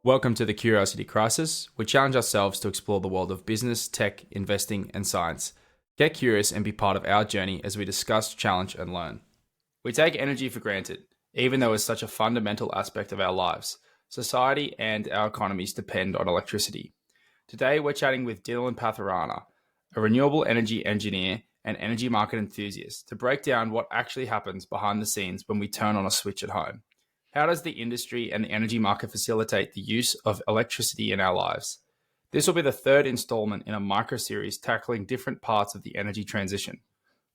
Welcome to the Curiosity Crisis. We challenge ourselves to explore the world of business, tech, investing, and science. Get curious and be part of our journey as we discuss, challenge, and learn. We take energy for granted, even though it's such a fundamental aspect of our lives. Society and our economies depend on electricity. Today, we're chatting with Dylan Pathirana, a renewable energy engineer and energy market enthusiast, to break down what actually happens behind the scenes when we turn on a switch at home. How does the industry and the energy market facilitate the use of electricity in our lives? This will be the third installment in a micro-series tackling different parts of the energy transition.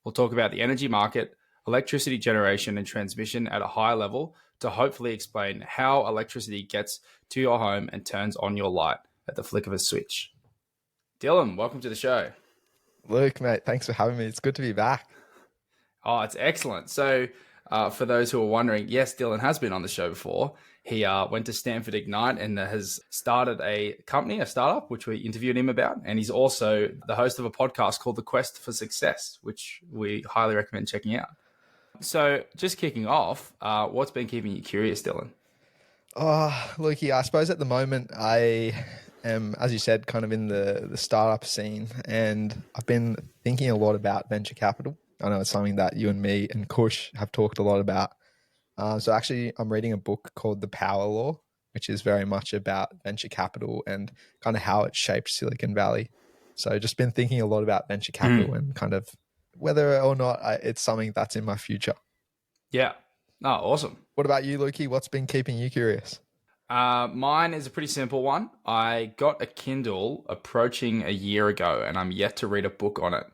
We'll talk about the energy market, electricity generation and transmission at a high level to hopefully explain how electricity gets to your home and turns on your light at the flick of a switch. Dylan, welcome to the show. Luke, mate, thanks for having me. It's good to be back. Oh, it's excellent. So, for those who are wondering, yes, Dylan has been on the show before. He went to Stanford Ignite and has started a company, a startup, which we interviewed him about. And he's also the host of a podcast called The Quest for Success, which we highly recommend checking out. So just kicking off, what's been keeping you curious, Dylan? Oh, Lukey, I suppose at the moment I am, as you said, kind of in the startup scene. And I've been thinking a lot about venture capital. I know it's something that you and me and Kush have talked a lot about. So actually, I'm reading a book called The Power Law, which is very much about venture capital and kind of how it shaped Silicon Valley. So just been thinking a lot about venture capital and kind of whether or not it's something that's in my future. Yeah. Oh, awesome. What about you, Lukey? What's been keeping you curious? Mine is a pretty simple one. I got a Kindle approaching a year ago and I'm yet to read a book on it.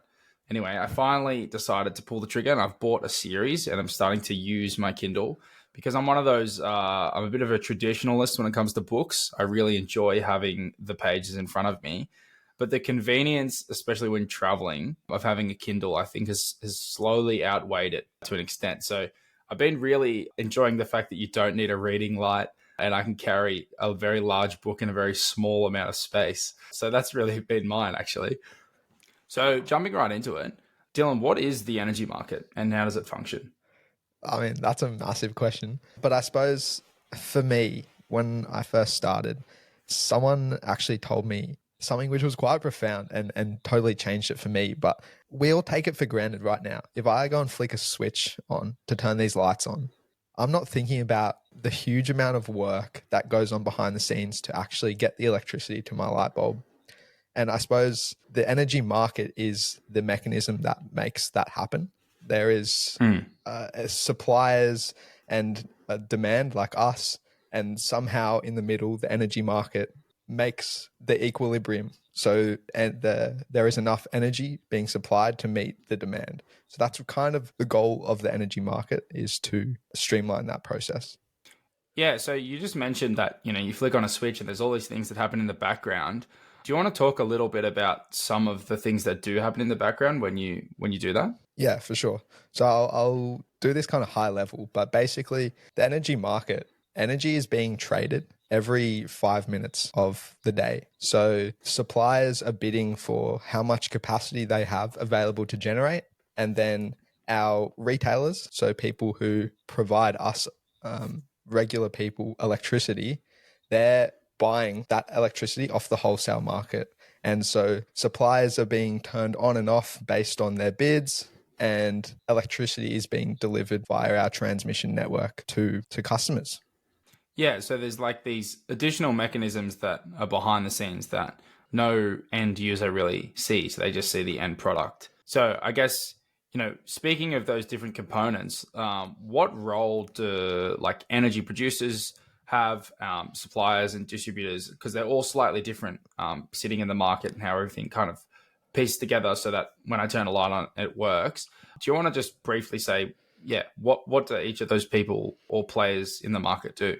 Anyway, I finally decided to pull the trigger and I've bought a series and I'm starting to use my Kindle because I'm one of those, I'm a bit of a traditionalist when it comes to books. I really enjoy having the pages in front of me. But the convenience, especially when traveling, of having a Kindle, I think has slowly outweighed it to an extent. So I've been really enjoying the fact that you don't need a reading light and I can carry a very large book in a very small amount of space. So that's really been mine, actually. So jumping right into it, Dylan, what is the energy market and how does it function? I mean, that's a massive question. But I suppose for me, when I first started, someone actually told me something which was quite profound and totally changed it for me. But we all take it for granted right now. If I go and flick a switch on to turn these lights on, I'm not thinking about the huge amount of work that goes on behind the scenes to actually get the electricity to my light bulb. And I suppose the energy market is the mechanism that makes that happen. There is suppliers and a demand like us, and somehow in the middle, the energy market makes the equilibrium. So there is enough energy being supplied to meet the demand. So that's kind of the goal of the energy market, is to streamline that process. Yeah, so you just mentioned that, you flick on a switch and there's all these things that happen in the background. Do you want to talk a little bit about some of the things that do happen in the background when you do that? Yeah, for sure. So I'll do this kind of high level, but basically the energy market, energy is being traded every 5 minutes of the day. So suppliers are bidding for how much capacity they have available to generate. And then our retailers, so people who provide us regular people electricity, they're buying that electricity off the wholesale market. And so suppliers are being turned on and off based on their bids, and electricity is being delivered via our transmission network to customers. Yeah, so there's like these additional mechanisms that are behind the scenes that no end user really sees. They just see the end product. So I guess, speaking of those different components, what role do like energy producers have, suppliers and distributors, because they're all slightly different, sitting in the market and how everything kind of pieced together so that when I turn a light on, it works. Do you want to just briefly say, what do each of those people or players in the market do?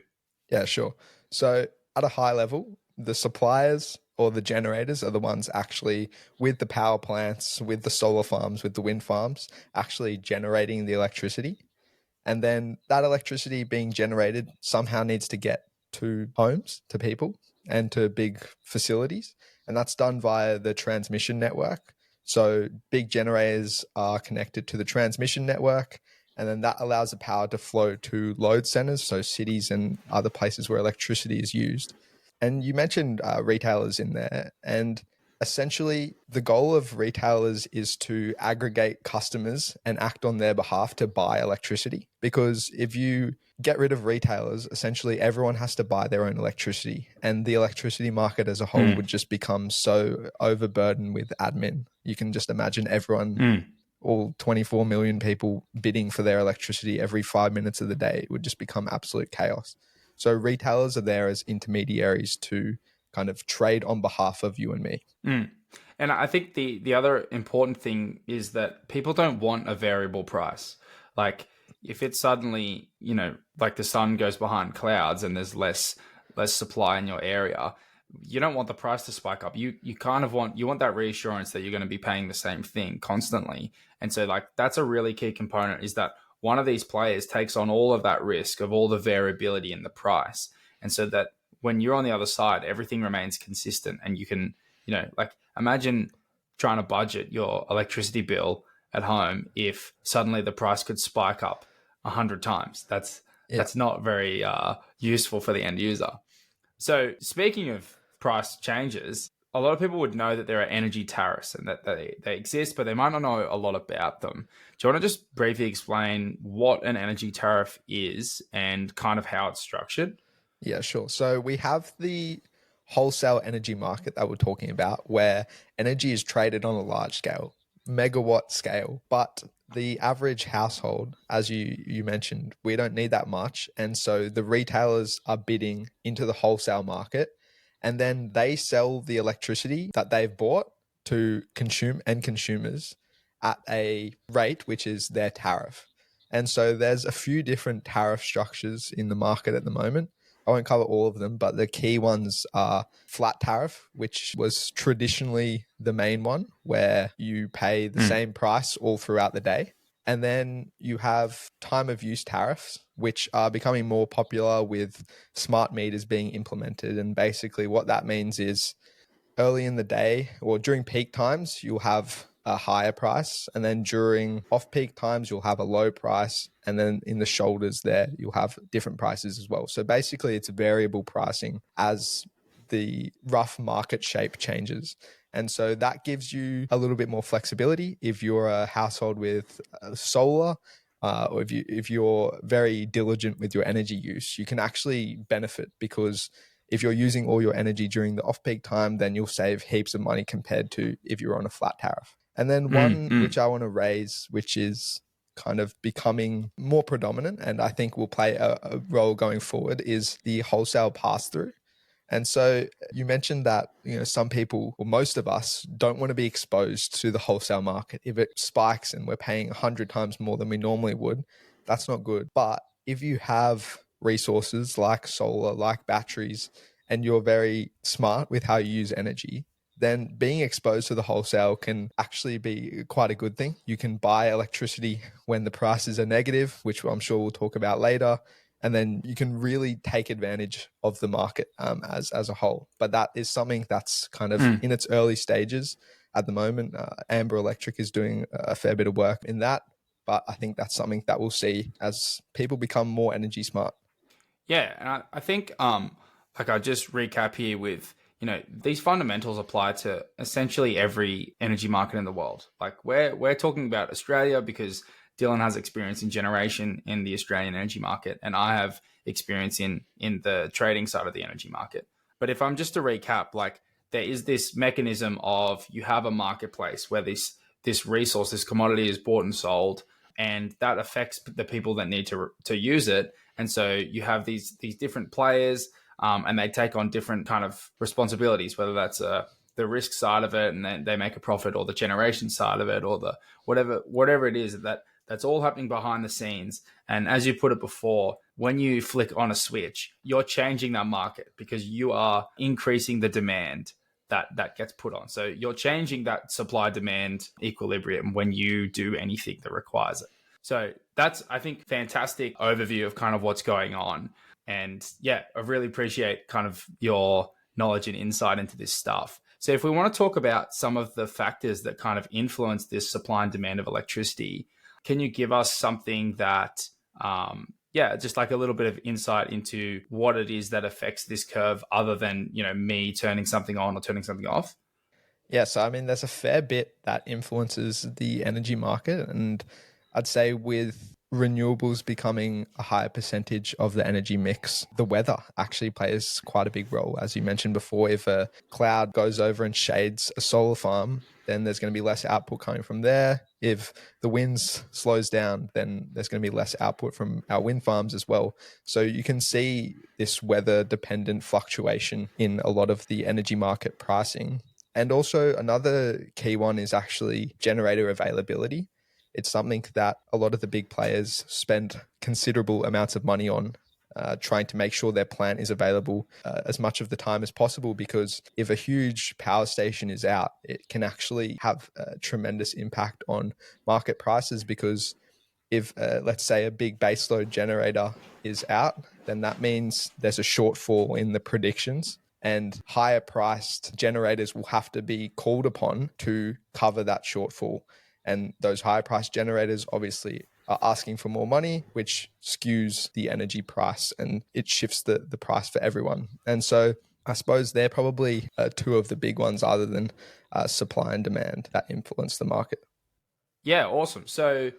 Yeah, sure. So at a high level, the suppliers or the generators are the ones actually with the power plants, with the solar farms, with the wind farms, actually generating the electricity. And then that electricity being generated somehow needs to get to homes, to people, and to big facilities. And that's done via the transmission network. So big generators are connected to the transmission network, and then that allows the power to flow to load centers, so cities and other places where electricity is used. And you mentioned retailers in there. And essentially, the goal of retailers is to aggregate customers and act on their behalf to buy electricity. Because if you get rid of retailers, essentially everyone has to buy their own electricity. And the electricity market as a whole would just become so overburdened with admin. You can just imagine everyone, all 24 million people bidding for their electricity every 5 minutes of the day. It would just become absolute chaos. So retailers are there as intermediaries to kind of trade on behalf of you and me. And I think the other important thing is that people don't want a variable price. Like if it's suddenly, like the sun goes behind clouds and there's less supply in your area, you don't want the price to spike up. You kind of want that reassurance that you're going to be paying the same thing constantly. And so like that's a really key component, is that one of these players takes on all of that risk of all the variability in the price. And so that when you're on the other side, everything remains consistent, and you can, like imagine trying to budget your electricity bill at home if suddenly the price could spike up 100 times. That's not very useful for the end user. So speaking of price changes, a lot of people would know that there are energy tariffs and that they exist, but they might not know a lot about them. Do you want to just briefly explain what an energy tariff is and kind of how it's structured? Yeah, sure. So we have the wholesale energy market that we're talking about, where energy is traded on a large scale, megawatt scale. But the average household, as you mentioned, we don't need that much. And so the retailers are bidding into the wholesale market, and then they sell the electricity that they've bought to consumers at a rate which is their tariff. And so there's a few different tariff structures in the market at the moment. I won't cover all of them, but the key ones are flat tariff, which was traditionally the main one, where you pay the same price all throughout the day. And then you have time of use tariffs, which are becoming more popular with smart meters being implemented. And basically what that means is early in the day or during peak times, you'll have a higher price. And then during off-peak times, you'll have a low price. And then in the shoulders there, you'll have different prices as well. So basically it's variable pricing as the rough market shape changes. And so that gives you a little bit more flexibility if you're a household with solar, or if you're very diligent with your energy use, you can actually benefit, because if you're using all your energy during the off-peak time, then you'll save heaps of money compared to if you're on a flat tariff. And then one which I want to raise, which is kind of becoming more predominant and I think will play a role going forward, is the wholesale pass-through. And so you mentioned that, some people, or most of us, don't want to be exposed to the wholesale market. If it spikes and we're paying 100 times more than we normally would, that's not good. But if you have resources like solar, like batteries, and you're very smart with how you use energy, then being exposed to the wholesale can actually be quite a good thing. You can buy electricity when the prices are negative, which I'm sure we'll talk about later. And then you can really take advantage of the market as a whole. But that is something that's kind of in its early stages at the moment. Amber Electric is doing a fair bit of work in that. But I think that's something that we'll see as people become more energy smart. Yeah, and I think, like I just recap here with, these fundamentals apply to essentially every energy market in the world. Like we're talking about Australia because Dylan has experience in generation in the Australian energy market, and I have experience in the trading side of the energy market. But if I'm just to recap, like there is this mechanism of you have a marketplace where this resource, this commodity is bought and sold, and that affects the people that need to use it. And so you have these different players, and they take on different kind of responsibilities, whether that's the risk side of it and then they make a profit, or the generation side of it, or the whatever it is that's all happening behind the scenes. And as you put it before, when you flick on a switch, you're changing that market because you are increasing the demand that gets put on. So you're changing that supply demand equilibrium when you do anything that requires it. So that's, I think, fantastic overview of kind of what's going on. And yeah, I really appreciate kind of your knowledge and insight into this stuff. So if we want to talk about some of the factors that kind of influence this supply and demand of electricity, can you give us something that, yeah, just like a little bit of insight into what it is that affects this curve other than, me turning something on or turning something off. Yeah, so I mean, there's a fair bit that influences the energy market. And I'd say with renewables becoming a higher percentage of the energy mix, the weather actually plays quite a big role. As you mentioned before, if a cloud goes over and shades a solar farm, then there's going to be less output coming from there. If the winds slows down, then there's going to be less output from our wind farms as well. So you can see this weather dependent fluctuation in a lot of the energy market pricing. And also another key one is actually generator availability. It's something that a lot of the big players spend considerable amounts of money on, trying to make sure their plant is available as much of the time as possible, because if a huge power station is out, it can actually have a tremendous impact on market prices, because if, let's say, a big baseload generator is out, then that means there's a shortfall in the predictions, and higher priced generators will have to be called upon to cover that shortfall. And those higher priced generators obviously are asking for more money, which skews the energy price and it shifts the price for everyone. And so I suppose they're probably two of the big ones, other than supply and demand, that influence the market. Yeah, awesome. So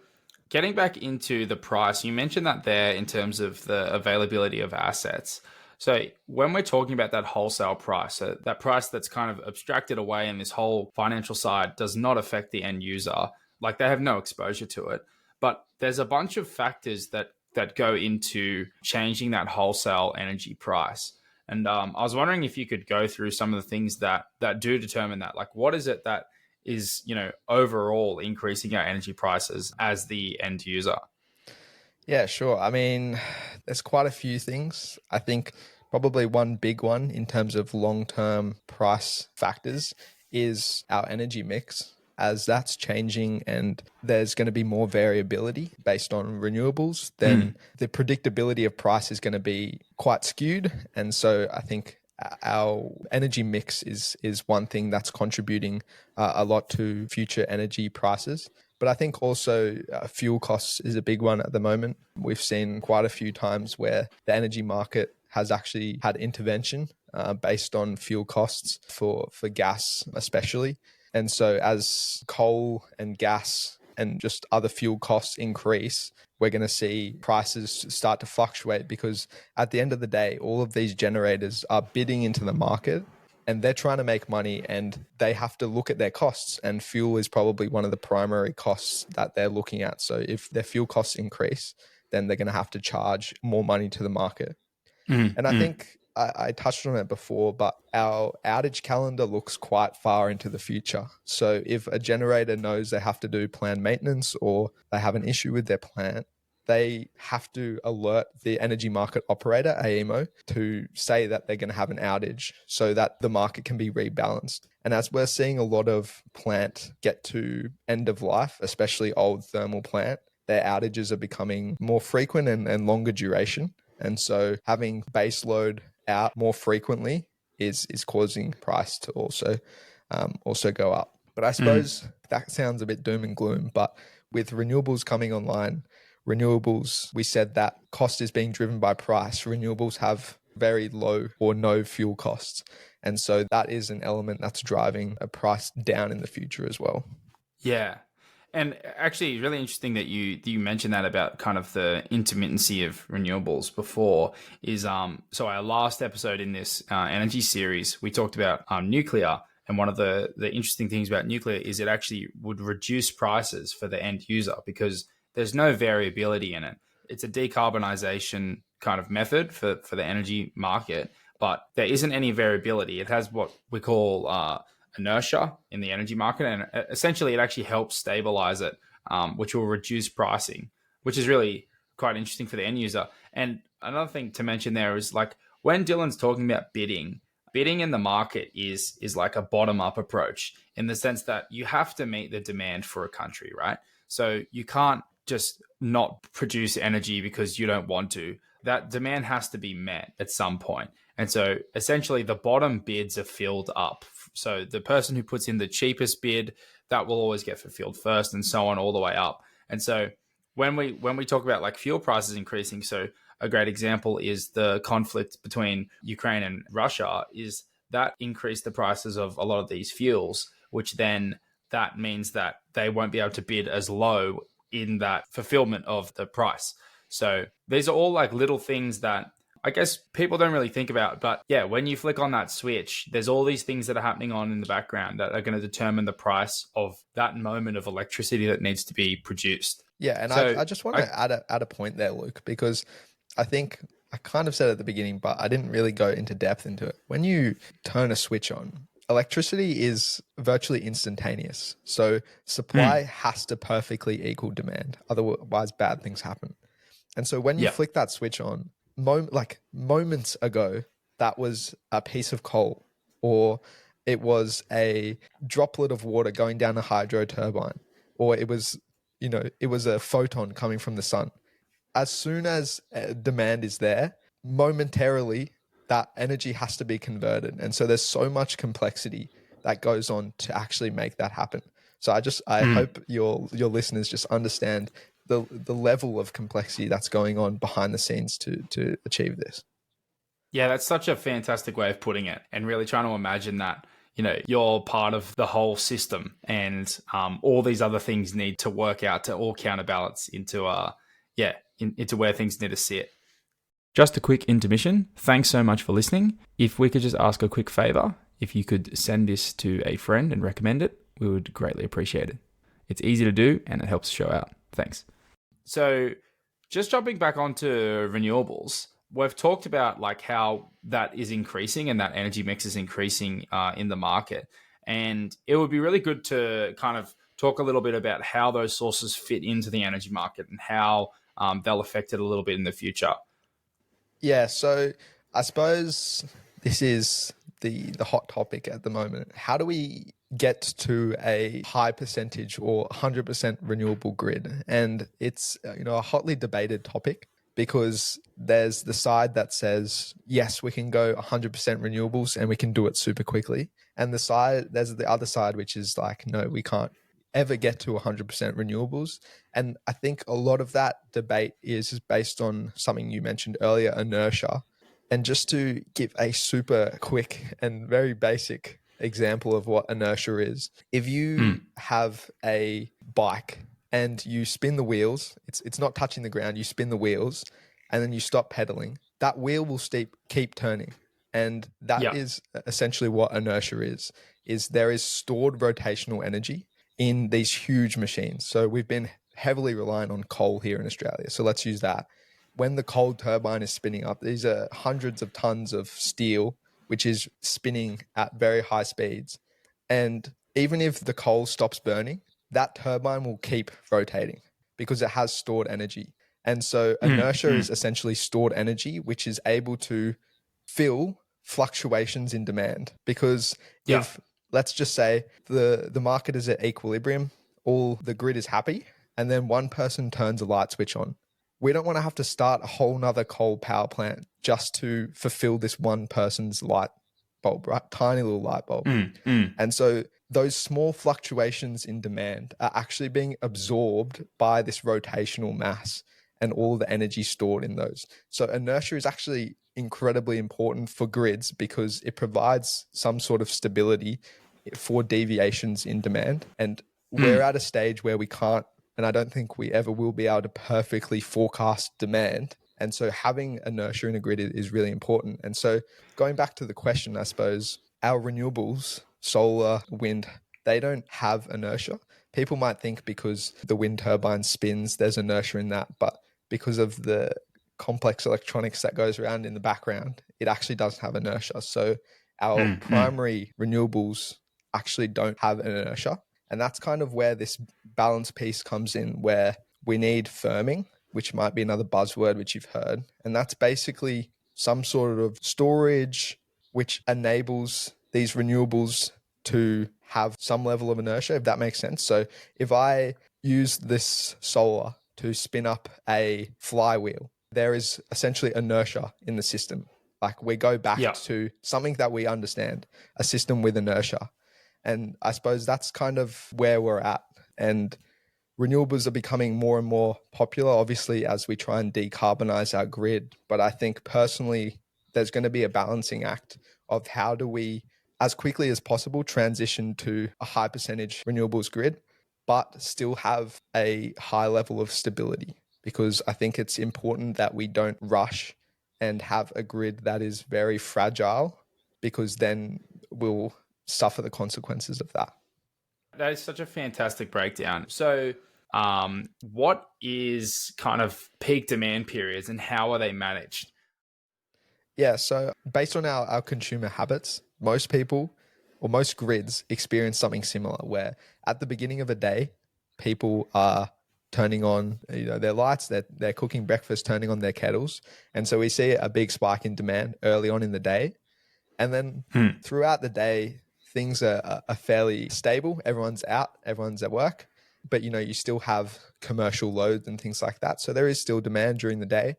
getting back into the price, you mentioned that there in terms of the availability of assets. So when we're talking about that wholesale price, so that price that's kind of abstracted away and this whole financial side does not affect the end user, like they have no exposure to it. But there's a bunch of factors that go into changing that wholesale energy price. And I was wondering if you could go through some of the things that do determine that. Like, what is it that is, overall increasing our energy prices as the end user? Yeah, sure. I mean, there's quite a few things. I think probably one big one in terms of long-term price factors is our energy mix. As that's changing and there's going to be more variability based on renewables, then the predictability of price is going to be quite skewed. And so I think our energy mix is one thing that's contributing a lot to future energy prices. But I think also fuel costs is a big one at the moment. We've seen quite a few times where the energy market has actually had intervention based on fuel costs for gas especially. And so as coal and gas and just other fuel costs increase, we're going to see prices start to fluctuate, because at the end of the day, all of these generators are bidding into the market and they're trying to make money, and they have to look at their costs, and fuel is probably one of the primary costs that they're looking at. So if their fuel costs increase, then they're going to have to charge more money to the market. And I think I touched on it before, but our outage calendar looks quite far into the future. So if a generator knows they have to do planned maintenance or they have an issue with their plant, they have to alert the energy market operator, AEMO, to say that they're going to have an outage so that the market can be rebalanced. And as we're seeing a lot of plant get to end of life, especially old thermal plant, their outages are becoming more frequent and longer duration. And so having base load out more frequently is causing price to also go up. But I suppose that sounds a bit doom and gloom. But with renewables coming online, we said that cost is being driven by price. Renewables have very low or no fuel costs. And so that is an element that's driving a price down in the future as well. Yeah. And actually, really interesting that you mentioned that about kind of the intermittency of renewables before. Is so our last episode in this energy series, we talked about nuclear, and one of the interesting things about nuclear is it actually would reduce prices for the end user because there's no variability in it. It's a decarbonization kind of method for the energy market, but there isn't any variability. It has what we call inertia in the energy market, and essentially it actually helps stabilize it, which will reduce pricing, which is really quite interesting for the end user. And another thing to mention there is, like, when Dylan's talking about bidding in the market is like a bottom up approach, in the sense that you have to meet the demand for a country, right? So you can't just not produce energy because you don't want to. That demand has to be met at some point. And so essentially the bottom bids are filled up. So the person who puts in the cheapest bid, that will always get fulfilled first, and so on all the way up. And so when we talk about like fuel prices increasing, so a great example is the conflict between Ukraine and Russia, is that increased the prices of a lot of these fuels, which then that means that they won't be able to bid as low in that fulfillment of the price. So these are all like little things that I guess people don't really think about. But yeah, when you flick on that switch, there's all these things that are happening on in the background that are going to determine the price of that moment of electricity that needs to be produced. Yeah, and So I just want to add a point there, Luke, because I think I kind of said at the beginning, but I didn't really go into depth into it. When you turn a switch on, electricity is virtually instantaneous. So supply has to perfectly equal demand. Otherwise, bad things happen. And so when you flick that switch on, moments ago, that was a piece of coal, or it was a droplet of water going down a hydro turbine, or it was a photon coming from the sun. As soon as demand is there, momentarily that energy has to be converted. And so there's so much complexity that goes on to actually make that happen. So I hope your listeners just understand the level of complexity that's going on behind the scenes to achieve this. Yeah, that's such a fantastic way of putting it, and really trying to imagine that, you're part of the whole system, and all these other things need to work out to all counterbalance into into where things need to sit. Just a quick intermission. Thanks so much for listening. If we could just ask a quick favor, if you could send this to a friend and recommend it, we would greatly appreciate it. It's easy to do and it helps the show out. Thanks. So just jumping back onto renewables, we've talked about like how that is increasing and that energy mix is increasing in the market. And it would be really good to kind of talk a little bit about how those sources fit into the energy market and how they'll affect it a little bit in the future. Yeah, so I suppose this is the hot topic at the moment. How do we get to a high percentage or 100% renewable grid? And it's a hotly debated topic, because there's the side that says, yes, we can go 100% renewables and we can do it super quickly. And there's the other side, which is like, no, we can't ever get to 100% renewables. And I think a lot of that debate is based on something you mentioned earlier, inertia. And just to give a super quick and very basic example of what inertia is, if you have a bike and you spin the wheels, it's not touching the ground, you spin the wheels and then you stop pedaling, that wheel will keep turning. And that is essentially what inertia is there is stored rotational energy in these huge machines. So we've been heavily reliant on coal here in Australia. So let's use that. When the coal turbine is spinning up, these are hundreds of tons of steel, which is spinning at very high speeds. And even if the coal stops burning, that turbine will keep rotating because it has stored energy. And so inertia is essentially stored energy, which is able to fill fluctuations in demand. Because if, let's just say, the market is at equilibrium, all the grid is happy, and then one person turns a light switch on, we don't want to have to start a whole nother coal power plant just to fulfill this one person's light bulb, right? Tiny little light bulb. And so those small fluctuations in demand are actually being absorbed by this rotational mass and all the energy stored in those. So inertia is actually incredibly important for grids because it provides some sort of stability for deviations in demand. And we're at a stage where we can't, and I don't think we ever will be able to perfectly forecast demand. And so having inertia in a grid is really important. And so going back to the question, I suppose, our renewables, solar, wind, they don't have inertia. People might think because the wind turbine spins, there's inertia in that. But because of the complex electronics that goes around in the background, it actually doesn't have inertia. So our primary renewables actually don't have an inertia. And that's kind of where this balance piece comes in, where we need firming, which might be another buzzword which you've heard. And that's basically some sort of storage which enables these renewables to have some level of inertia, if that makes sense. So if I use this solar to spin up a flywheel, there is essentially inertia in the system. Like we go back to something that we understand, a system with inertia. And I suppose that's kind of where we're at. And renewables are becoming more and more popular, obviously, as we try and decarbonize our grid. But I think personally, there's going to be a balancing act of how do we, as quickly as possible, transition to a high percentage renewables grid, but still have a high level of stability. Because I think it's important that we don't rush and have a grid that is very fragile, because then we'll suffer the consequences of that. That is such a fantastic breakdown. So, what is kind of peak demand periods and how are they managed? Yeah, so based on our consumer habits, most people or most grids experience something similar where at the beginning of a day, people are turning on their lights, they're cooking breakfast, turning on their kettles. And so we see a big spike in demand early on in the day. And then throughout the day, things are fairly stable. Everyone's out, everyone's at work, but you still have commercial loads and things like that. So there is still demand during the day.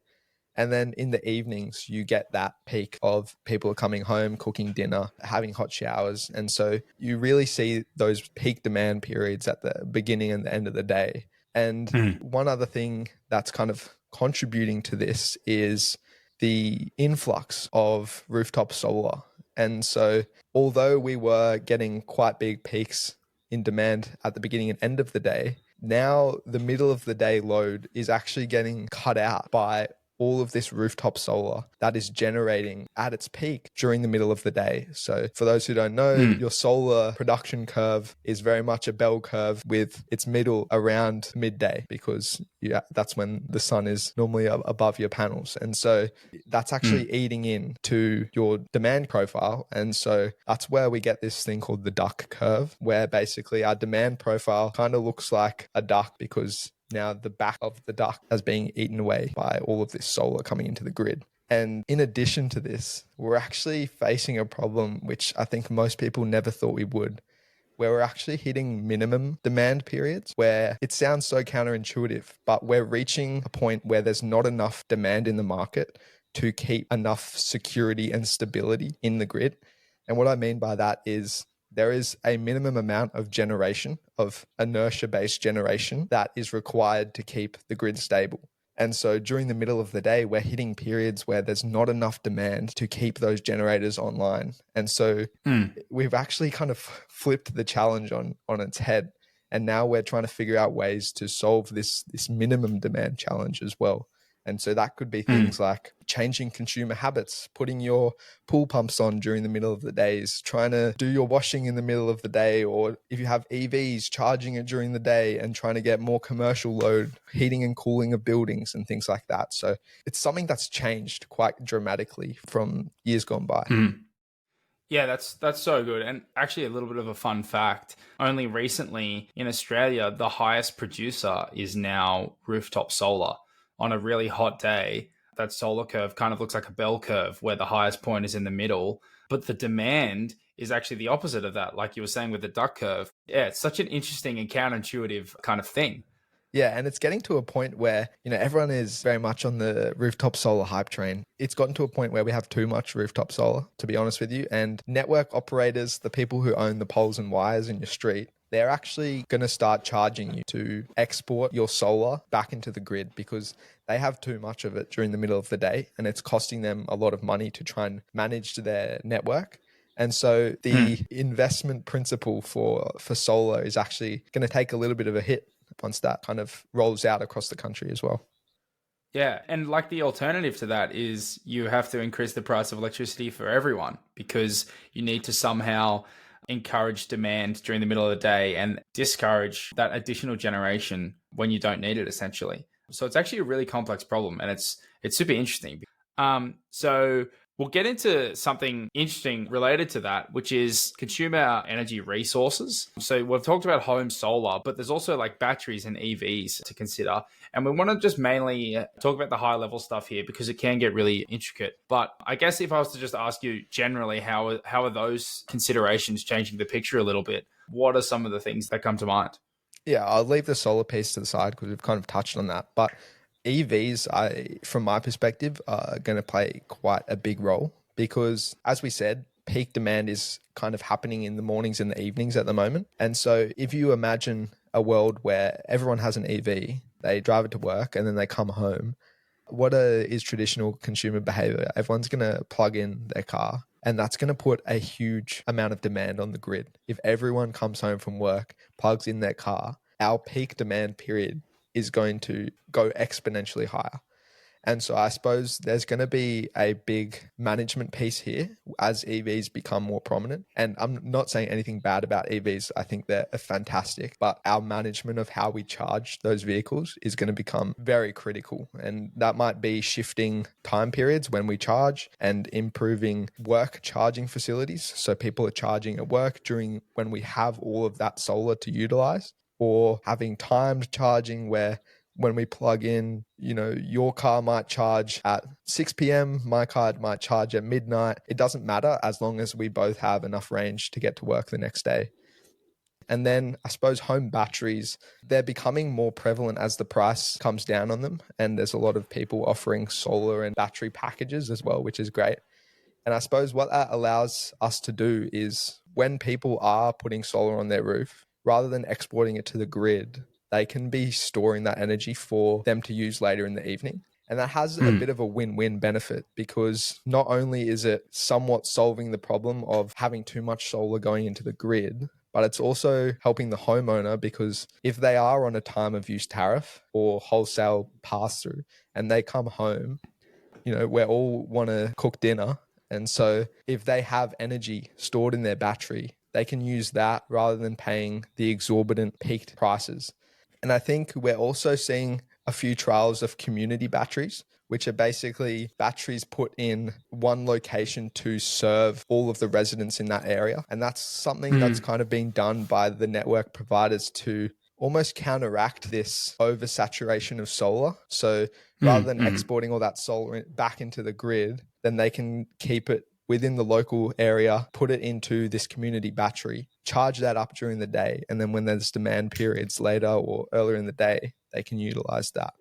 And then in the evenings, you get that peak of people are coming home, cooking dinner, having hot showers. And so you really see those peak demand periods at the beginning and the end of the day. And one other thing that's kind of contributing to this is the influx of rooftop solar. And so although we were getting quite big peaks in demand at the beginning and end of the day, now the middle of the day load is actually getting cut out by all of this rooftop solar that is generating at its peak during the middle of the day. So for those who don't know, your solar production curve is very much a bell curve with its middle around midday, because that's when the sun is normally above your panels. And so that's actually eating into your demand profile. And so that's where we get this thing called the duck curve, where basically our demand profile kind of looks like a duck, because now the back of the duck is being eaten away by all of this solar coming into the grid. And in addition to this, we're actually facing a problem which I think most people never thought we would, where we're actually hitting minimum demand periods, where it sounds so counterintuitive, but we're reaching a point where there's not enough demand in the market to keep enough security and stability in the grid. And what I mean by that is there is a minimum amount of generation, of inertia-based generation, that is required to keep the grid stable. And so during the middle of the day, we're hitting periods where there's not enough demand to keep those generators online. And so we've actually kind of flipped the challenge on its head. And now we're trying to figure out ways to solve this minimum demand challenge as well. And so that could be things like changing consumer habits, putting your pool pumps on during the middle of the days, trying to do your washing in the middle of the day, or if you have EVs, charging it during the day and trying to get more commercial load, heating and cooling of buildings and things like that. So it's something that's changed quite dramatically from years gone by. Yeah, that's so good. And actually a little bit of a fun fact, only recently in Australia, the highest producer is now rooftop solar. On a really hot day, that solar curve kind of looks like a bell curve where the highest point is in the middle, but the demand is actually the opposite of that, like you were saying with the duck curve. Yeah, it's such an interesting and counterintuitive kind of thing. Yeah, and it's getting to a point where, everyone is very much on the rooftop solar hype train. It's gotten to a point where we have too much rooftop solar, to be honest with you. And network operators, the people who own the poles and wires in your street, they're actually going to start charging you to export your solar back into the grid, because they have too much of it during the middle of the day and it's costing them a lot of money to try and manage their network. And so the investment principle for solar is actually going to take a little bit of a hit once that kind of rolls out across the country as well. Yeah, and like the alternative to that is you have to increase the price of electricity for everyone, because you need to somehow encourage demand during the middle of the day and discourage that additional generation when you don't need it, essentially. So it's actually a really complex problem, and it's super interesting. So we'll get into something interesting related to that, which is consumer energy resources. So we've talked about home solar, but there's also like batteries and EVs to consider. And we want to just mainly talk about the high level stuff here because it can get really intricate. But I guess if I was to just ask you generally, how are those considerations changing the picture a little bit? What are some of the things that come to mind? Yeah, I'll leave the solar piece to the side because we've kind of touched on that. But EVs, from my perspective, are going to play quite a big role because, as we said, peak demand is kind of happening in the mornings and the evenings at the moment. And so if you imagine a world where everyone has an EV, they drive it to work and then they come home, what is traditional consumer behavior? Everyone's going to plug in their car, and that's going to put a huge amount of demand on the grid. If everyone comes home from work, plugs in their car, our peak demand period is going to go exponentially higher. And so I suppose there's going to be a big management piece here as EVs become more prominent. And I'm not saying anything bad about EVs. I think they're fantastic, but our management of how we charge those vehicles is going to become very critical. And that might be shifting time periods when we charge and improving work charging facilities. So people are charging at work during when we have all of that solar to utilize, or having timed charging where when we plug in, your car might charge at 6 p.m, my car might charge at midnight. It doesn't matter as long as we both have enough range to get to work the next day. And then I suppose home batteries, they're becoming more prevalent as the price comes down on them. And there's a lot of people offering solar and battery packages as well, which is great. And I suppose what that allows us to do is when people are putting solar on their roof, rather than exporting it to the grid, they can be storing that energy for them to use later in the evening. And that has a bit of a win-win benefit, because not only is it somewhat solving the problem of having too much solar going into the grid, but it's also helping the homeowner, because if they are on a time of use tariff or wholesale pass-through and they come home, we all want to cook dinner. And so if they have energy stored in their battery, they can use that rather than paying the exorbitant peaked prices. And I think we're also seeing a few trials of community batteries, which are basically batteries put in one location to serve all of the residents in that area. And that's something that's kind of being done by the network providers to almost counteract this oversaturation of solar. So rather than exporting all that solar back into the grid, then they can keep it within the local area, put it into this community battery, charge that up during the day. And then when there's demand periods later or earlier in the day, they can utilize that.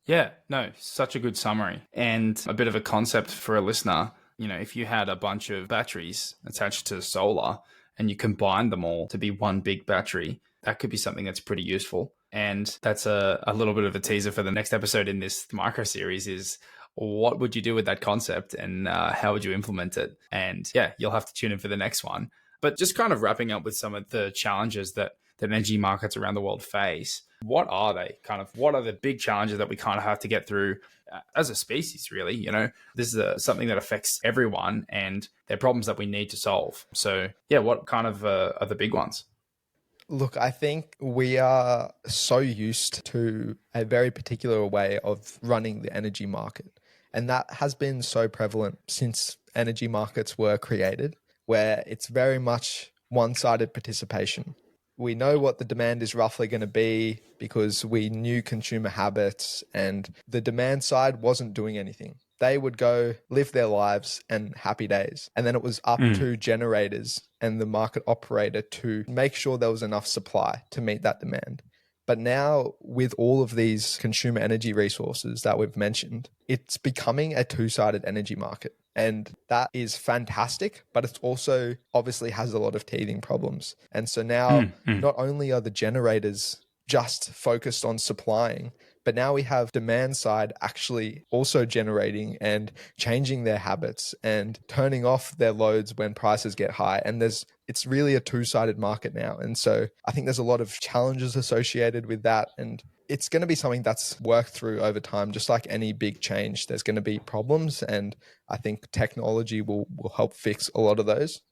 Yeah, no, such a good summary. And a bit of a concept for a listener. If you had a bunch of batteries attached to solar and you combined them all to be one big battery, that could be something that's pretty useful. And that's a little bit of a teaser for the next episode in this micro series is, what would you do with that concept and how would you implement it? And yeah, you'll have to tune in for the next one. But just kind of wrapping up with some of the challenges that energy markets around the world face. What are they? What are the big challenges that we kind of have to get through as a species, really? This is something that affects everyone and they're problems that we need to solve. So yeah, what kind of are the big ones? Look, I think we are so used to a very particular way of running the energy market. And that has been so prevalent since energy markets were created, where it's very much one-sided participation. We know what the demand is roughly going to be because we knew consumer habits, and the demand side wasn't doing anything. They would go live their lives and happy days. And then it was up to generators and the market operator to make sure there was enough supply to meet that demand. But now with all of these consumer energy resources that we've mentioned, it's becoming a two-sided energy market. And that is fantastic, but it also obviously has a lot of teething problems. And so now not only are the generators just focused on supplying, but now we have demand side actually also generating and changing their habits and turning off their loads when prices get high. And it's really a two-sided market now. And so I think there's a lot of challenges associated with that. And it's going to be something that's worked through over time. Just like any big change, there's going to be problems. And I think technology will help fix a lot of those.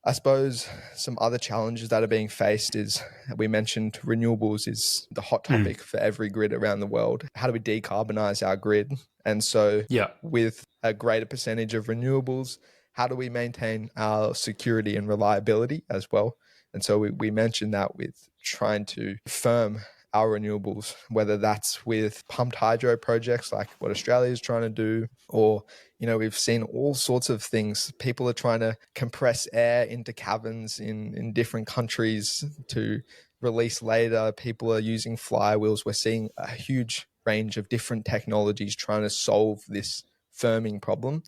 I suppose some other challenges that are being faced is, we mentioned renewables is the hot topic for every grid around the world. How do we decarbonize our grid? And so with a greater percentage of renewables, how do we maintain our security and reliability as well? And so we mentioned that with trying to firm our renewables, whether that's with pumped hydro projects like what Australia is trying to do, or, we've seen all sorts of things. People are trying to compress air into caverns in different countries to release later. People are using flywheels. We're seeing a huge range of different technologies trying to solve this firming problem.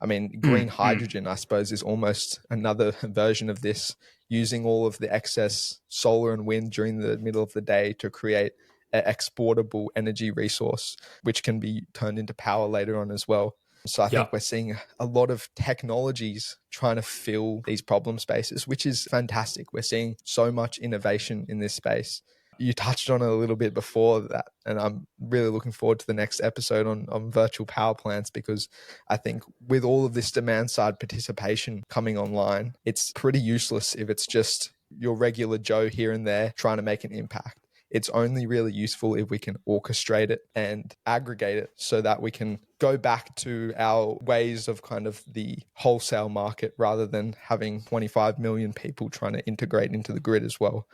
I mean, green hydrogen, I suppose, is almost another version of this, using all of the excess solar and wind during the middle of the day to create an exportable energy resource, which can be turned into power later on as well. So I think we're seeing a lot of technologies trying to fill these problem spaces, which is fantastic. We're seeing so much innovation in this space. You touched on it a little bit before that, and I'm really looking forward to the next episode on virtual power plants, because I think with all of this demand side participation coming online, it's pretty useless if it's just your regular Joe here and there trying to make an impact. It's only really useful if we can orchestrate it and aggregate it so that we can go back to our ways of kind of the wholesale market rather than having 25 million people trying to integrate into the grid as well.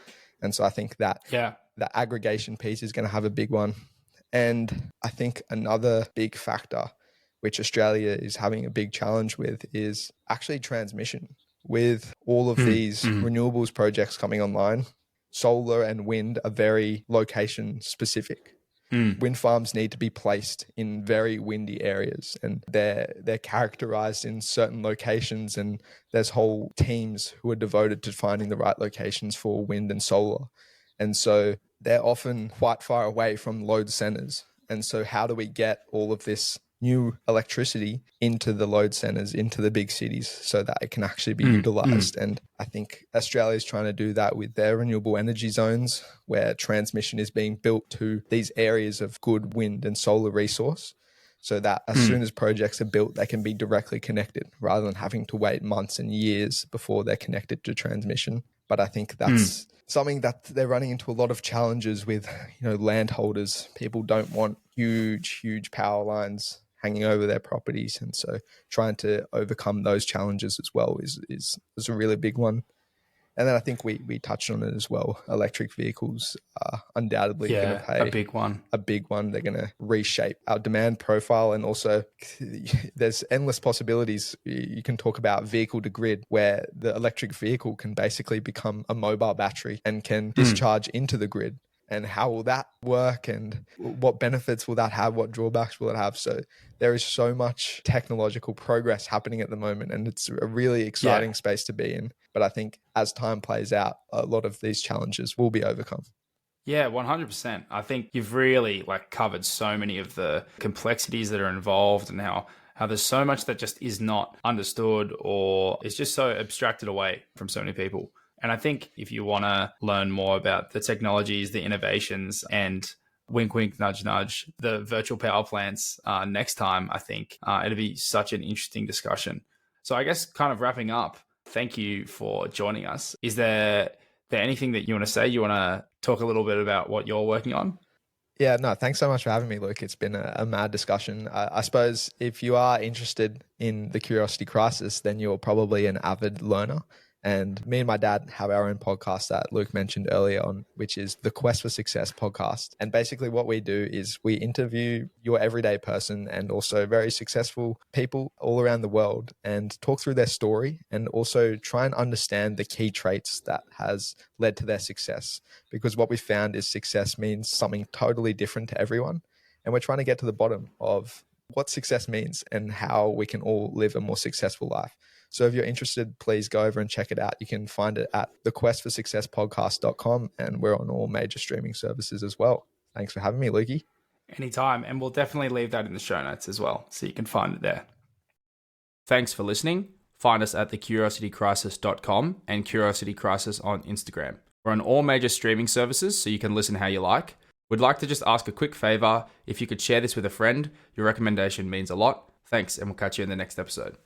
And so I think that the aggregation piece is going to have a big one. And I think another big factor, which Australia is having a big challenge with, is actually transmission. With all of these renewables projects coming online, solar and wind are very location specific. Wind farms need to be placed in very windy areas, and they're characterized in certain locations, and there's whole teams who are devoted to finding the right locations for wind and solar. And so they're often quite far away from load centers. And so how do we get all of this new electricity into the load centers, into the big cities, so that it can actually be utilized? And I think Australia is trying to do that with their renewable energy zones, where transmission is being built to these areas of good wind and solar resource, so that as soon as projects are built, they can be directly connected rather than having to wait months and years before they're connected to transmission. But I think that's something that they're running into a lot of challenges with, landholders. People don't want huge power lines hanging over their properties. And so trying to overcome those challenges as well is a really big one. And then I think we touched on it as well. Electric vehicles are undoubtedly going to play a big one. They're going to reshape our demand profile. And also there's endless possibilities. You can talk about vehicle to grid, where the electric vehicle can basically become a mobile battery and can discharge into the grid. And how will that work, and what benefits will that have? What drawbacks will it have? So there is so much technological progress happening at the moment, and it's a really exciting space to be in. But I think as time plays out, a lot of these challenges will be overcome. Yeah, 100%. I think you've really covered so many of the complexities that are involved, and how there's so much that just is not understood, or is just so abstracted away from so many people. And I think if you want to learn more about the technologies, the innovations, and wink, wink, nudge, nudge, the virtual power plants next time, I think it'll be such an interesting discussion. So I guess kind of wrapping up, thank you for joining us. Is there anything that you want to say? You want to talk a little bit about what you're working on? Yeah, no, thanks so much for having me, Luke. It's been a mad discussion. I suppose if you are interested in the Curiosity Crisis, then you're probably an avid learner. And me and my dad have our own podcast that Luke mentioned earlier on, which is the Quest for Success podcast. And basically what we do is we interview your everyday person and also very successful people all around the world, and talk through their story, and also try and understand the key traits that has led to their success. Because what we found is success means something totally different to everyone. And we're trying to get to the bottom of what success means and how we can all live a more successful life. So if you're interested, please go over and check it out. You can find it at thequestforsuccesspodcast.com, and we're on all major streaming services as well. Thanks for having me, Lukey. Anytime. And we'll definitely leave that in the show notes as well, so you can find it there. Thanks for listening. Find us at thecuriositycrisis.com and Curiosity Crisis on Instagram. We're on all major streaming services, so you can listen how you like. We'd like to just ask a quick favor. If you could share this with a friend, your recommendation means a lot. Thanks, and we'll catch you in the next episode.